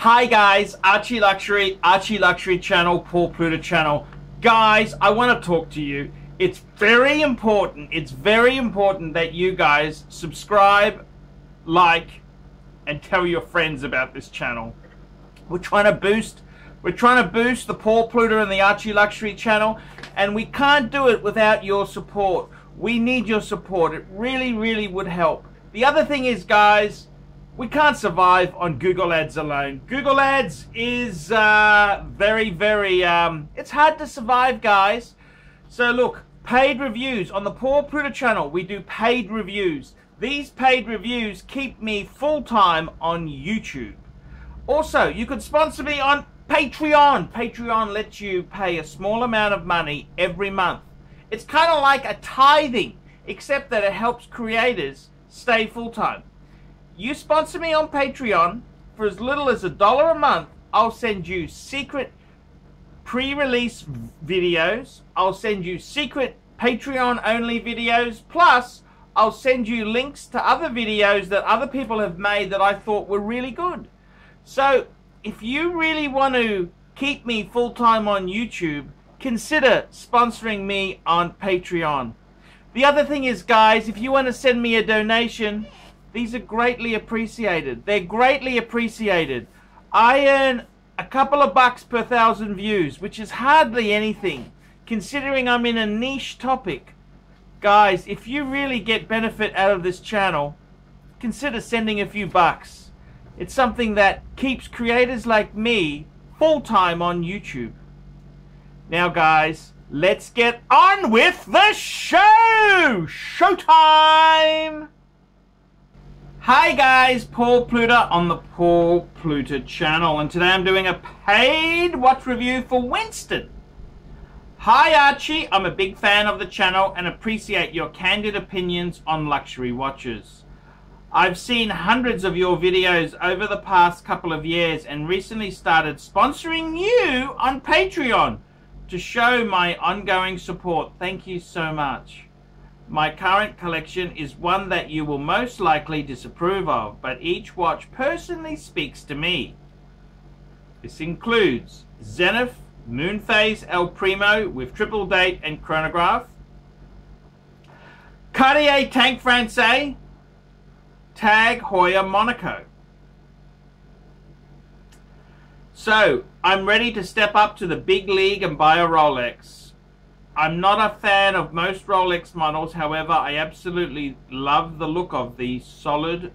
Hi guys, Archie Luxury channel, Paul Pluta channel. Guys, I want to talk to you. It's very important that you guys subscribe, like, and tell your friends about this channel. We're trying to boost the Paul Pluta and the Archie Luxury channel, and we can't do it without your support. We need your support. It really would help. The other thing is, guys, we can't survive on Google Ads alone. Google Ads is very, it's hard to survive, guys. So look, paid reviews. On the Paul Pluta channel, we do paid reviews. These paid reviews keep me full-time on YouTube. Also, you could sponsor me on Patreon. Patreon lets you pay a small amount of money every month. It's kind of like a tithing, except that it helps creators stay full-time. You sponsor me on Patreon for as little as $1 a month. I'll send you secret pre-release videos. I'll send you secret Patreon-only videos. Plus, I'll send you links to other videos that other people have made that I thought were really good. So, if you really want to keep me full-time on YouTube, consider sponsoring me on Patreon. The other thing is, guys, if you want to send me a donation, these are greatly appreciated. They're greatly appreciated. I earn a couple of bucks per 1,000 views, which is hardly anything, considering I'm in a niche topic. Guys, if you really get benefit out of this channel, consider sending a few bucks. It's something that keeps creators like me full-time on YouTube. Now, guys, let's get on with the show! Showtime! Hi guys, Paul Pluta on the Paul Pluta channel, and today I'm doing a paid watch review for Winston. Hi Archie, I'm a big fan of the channel and appreciate your candid opinions on luxury watches. I've seen hundreds of your videos over the past couple of years and recently started sponsoring you on Patreon to show my ongoing support. Thank you so much. My current collection is one that you will most likely disapprove of, but each watch personally speaks to me. This includes Zenith Moonphase El Primo with triple date and chronograph, Cartier Tank Francais, Tag Heuer Monaco. So, I'm ready to step up to the big league and buy a Rolex. I'm not a fan of most Rolex models, however, I absolutely love the look of the solid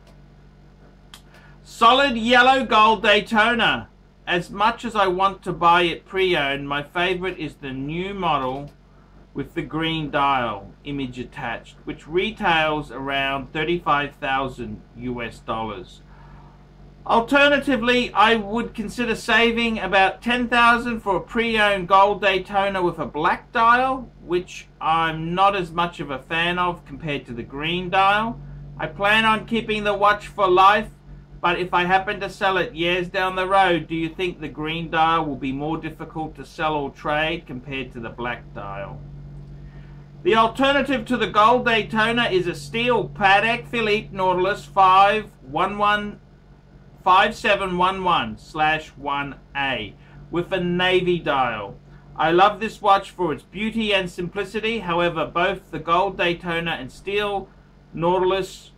yellow gold Daytona. As much as I want to buy it pre-owned, my favorite is the new model with the green dial image attached, which retails around $35,000 US. Alternatively, I would consider saving about $10,000 for a pre-owned gold Daytona with a black dial, which I'm not as much of a fan of compared to the green dial. I plan on keeping the watch for life, but if I happen to sell it years down the road, do you think the green dial will be more difficult to sell or trade compared to the black dial? The alternative to the gold Daytona is a steel Patek Philippe Nautilus 5711/1A with a navy dial. I love this watch for its beauty and simplicity. However, both the gold Daytona and steel Nautilus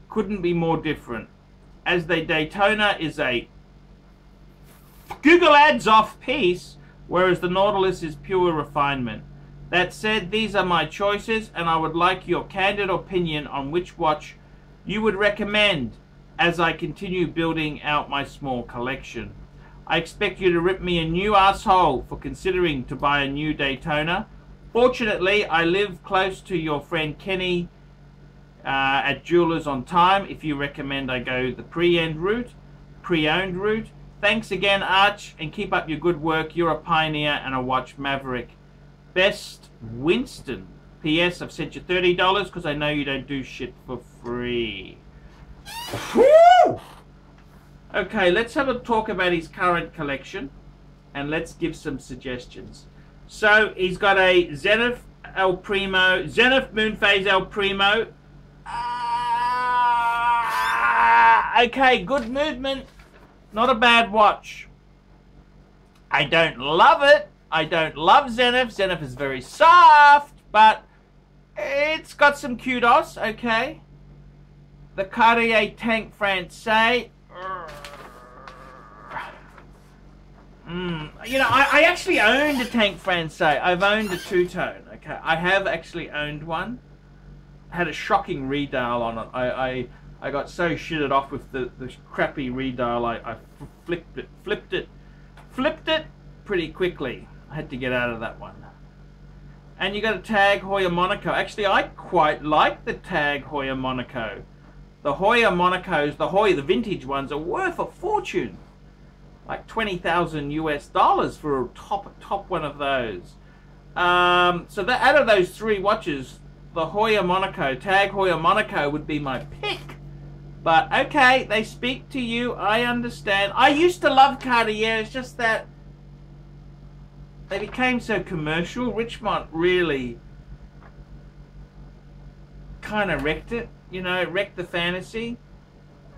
couldn't be more different, as the Daytona is a Google Ads off piece, whereas the Nautilus is pure refinement. That said, these are my choices, and I would like your candid opinion on which watch you would recommend as I continue building out my small collection. I expect you to rip me a new asshole for considering to buy a new Daytona. Fortunately, I live close to your friend Kenny at Jewellers on Time if you recommend I go the pre-owned route. Thanks again, Arch, and keep up your good work. You're a pioneer and a watch maverick. Best, Winston. P.S. I've sent you $30 because I know you don't do shit for free. Whew! Okay, let's have a talk about his current collection and let's give some suggestions. So he's got a Zenith Moonphase El Primo. Okay, good movement. Not a bad watch. I don't love it. I don't love Zenith. Zenith is very soft, but it's got some kudos, okay. The Cartier Tank Francais. You know, I actually owned a Tank Francais. I've owned a two-tone, okay. I have actually owned one. Had a shocking redial on it. I got so shitted off with the crappy redial. I flipped it pretty quickly. I had to get out of that one. And you got a Tag Heuer Monaco. Actually, I quite like the Tag Heuer Monaco. The Heuer Monacos, the vintage ones, are worth a fortune. Like $20,000 US for a top one of those. So that out of those three watches, the Heuer Monaco, Tag Heuer Monaco would be my pick. But okay, they speak to you. I understand. I used to love Cartier. It's just that they became so commercial. Richemont really kind of wrecked it. You know, wrecked the fantasy.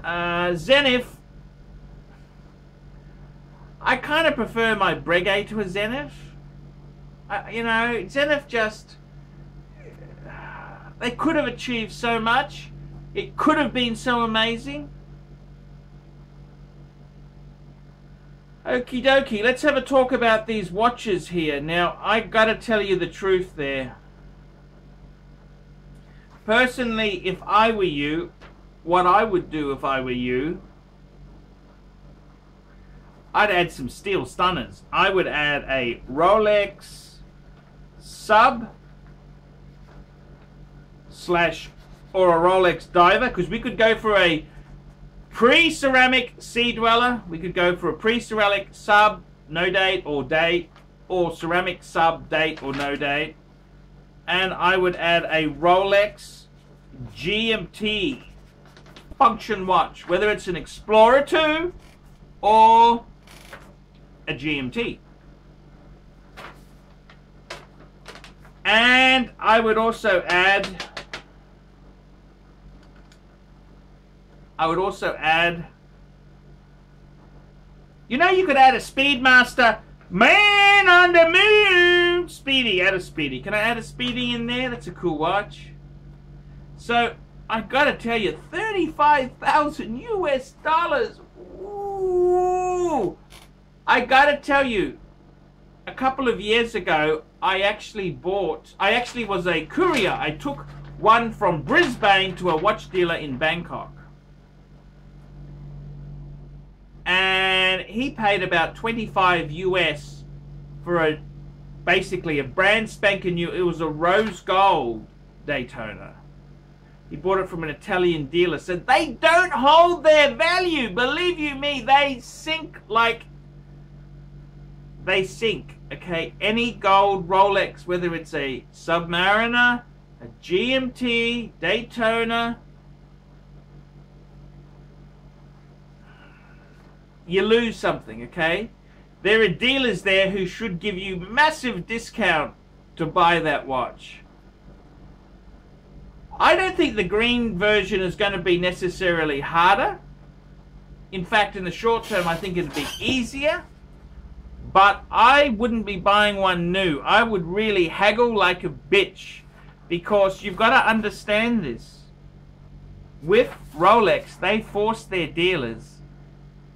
Zenith, I kind of prefer my Breguet to a Zenith. You know, Zenith just... They could have achieved so much. It could have been so amazing. Okie dokie, let's have a talk about these watches here. Now, I gotta tell you the truth there. Personally, if I were you, what I would do if I were you, I'd add some steel stunners. I would add a Rolex sub slash or a Rolex diver, because we could go for a pre-ceramic Sea Dweller. We could go for a pre-ceramic sub, no date or date, or ceramic sub, date or no date. And I would add a Rolex GMT function watch, whether it's an Explorer 2 or a GMT. And I would also add you know, you could add a Speedmaster Man on the Moon Speedy. Add a Speedy. Can I add a Speedy in there? That's a cool watch. So I gotta tell you, $35,000 US. Ooh. I gotta tell you, a couple of years ago, I actually was a courier. I took one from Brisbane to a watch dealer in Bangkok. And he paid about 25 US for basically a brand spanking new, it was a rose gold Daytona. He bought it from an Italian dealer. So they don't hold their value. Believe you me, they sink like... They sink, okay? Any gold Rolex, whether it's a Submariner, a GMT, Daytona, you lose something, okay? There are dealers there who should give you massive discount to buy that watch. I don't think the green version is going to be necessarily harder. In fact, in the short term, I think it'd be easier. But I wouldn't be buying one new. I would really haggle like a bitch. Because you've got to understand this. With Rolex, they force their dealers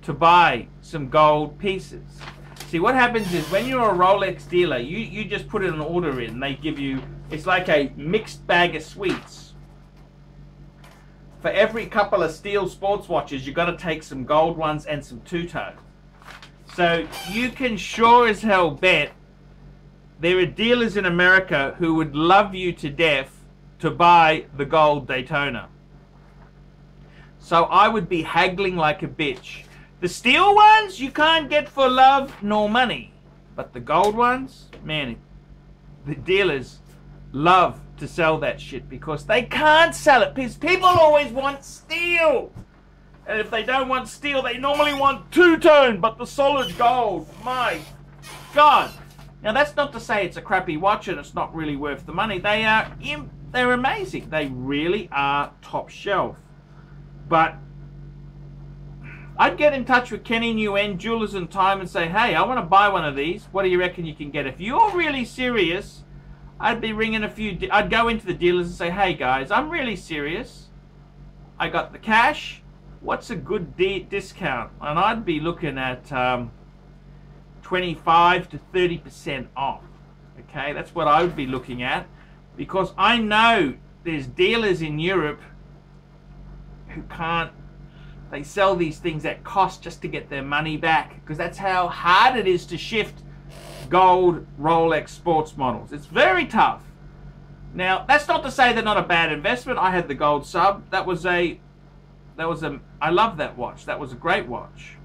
to buy some gold pieces. See, what happens is when you're a Rolex dealer, you just put an order in. They give you, it's like a mixed bag of sweets. For every couple of steel sports watches, you've got to take some gold ones and some two-tone. So you can sure as hell bet there are dealers in America who would love you to death to buy the gold Daytona. So I would be haggling like a bitch. The steel ones you can't get for love nor money. But the gold ones, man, the dealers love to sell that shit because they can't sell it. Because people always want steel. And if they don't want steel, they normally want two-tone, but the solid gold. My God. Now, that's not to say it's a crappy watch and it's not really worth the money. They're amazing. They really are top shelf. But I'd get in touch with Kenny Nguyen, Jewelers in Time, and say, hey, I want to buy one of these. What do you reckon you can get? If you're really serious, I'd be ringing I'd go into the dealers and say, hey guys, I'm really serious. I got the cash. What's a good discount? And I'd be looking at 25 to 30% off. Okay, that's what I would be looking at, because I know there's dealers in Europe who can't. They sell these things at cost just to get their money back, because that's how hard it is to shift gold Rolex sports models. It's very tough. Now, that's not to say they're not a bad investment. I had the gold sub. I love that watch. That was a great watch.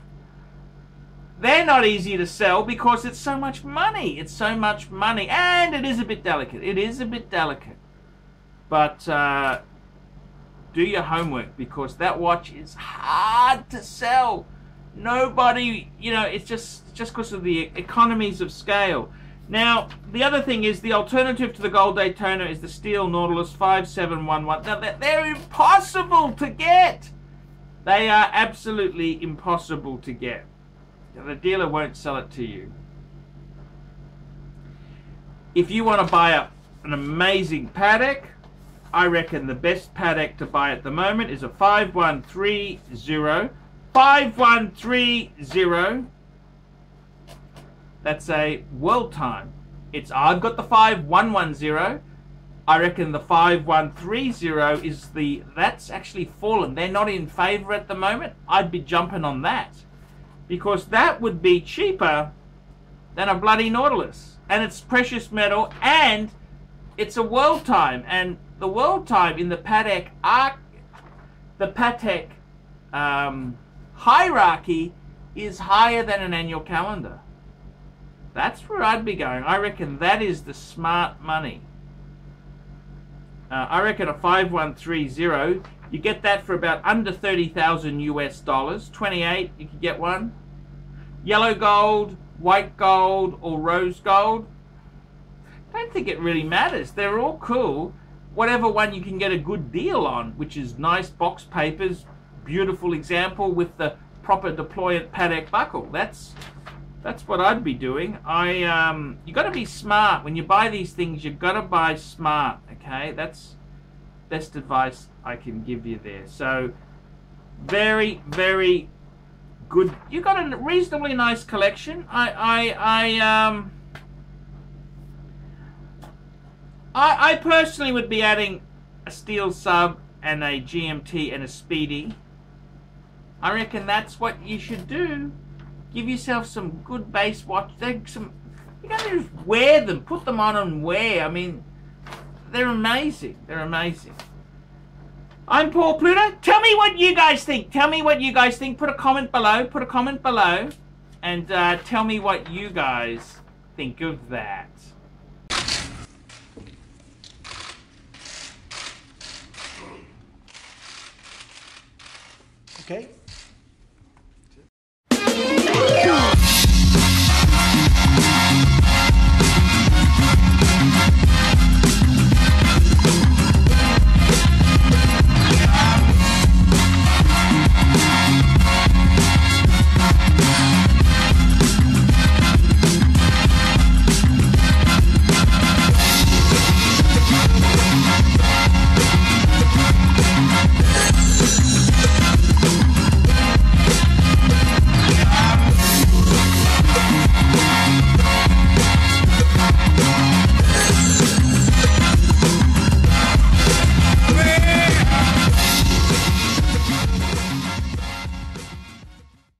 They're not easy to sell because it's so much money. It's so much money, and it is a bit delicate. It is a bit delicate. But do your homework, because that watch is hard to sell. Nobody, you know, it's just because of the economies of scale. Now, the other thing is the alternative to the gold Daytona is the steel Nautilus 5711. Now, they're impossible to get. They are absolutely impossible to get. The dealer won't sell it to you. If you want to buy an amazing Patek, I reckon the best Patek to buy at the moment is a 5130. 5130. That's a world time. I've got the 5110. I reckon the 5130 is that's actually fallen. They're not in favor at the moment. I'd be jumping on that, because that would be cheaper than a bloody Nautilus, and it's precious metal, and it's a world time, and the world time in the Patek hierarchy is higher than an annual calendar. That's where I'd be going. I reckon that is the smart money. I reckon a 5130, you get that for about under 30,000 US dollars. 28, you could get one. Yellow gold, white gold, or rose gold. I don't think it really matters. They're all cool. Whatever one you can get a good deal on, which is nice box papers, beautiful example with the proper deployant Patek buckle. That's what I'd be doing. You got to be smart when you buy these things. You've got to buy smart. Okay, that's best advice I can give you there. So very, very good. You got a reasonably nice collection. I personally would be adding a steel sub and a GMT and a Speedy. I reckon that's what you should do. Give yourself some good base watch. You gotta just wear them, put them on and wear. I mean, they're amazing. They're amazing. I'm Paul Pluta. Tell me what you guys think. Tell me what you guys think. Put a comment below. Put a comment below, and tell me what you guys think of that. Okay.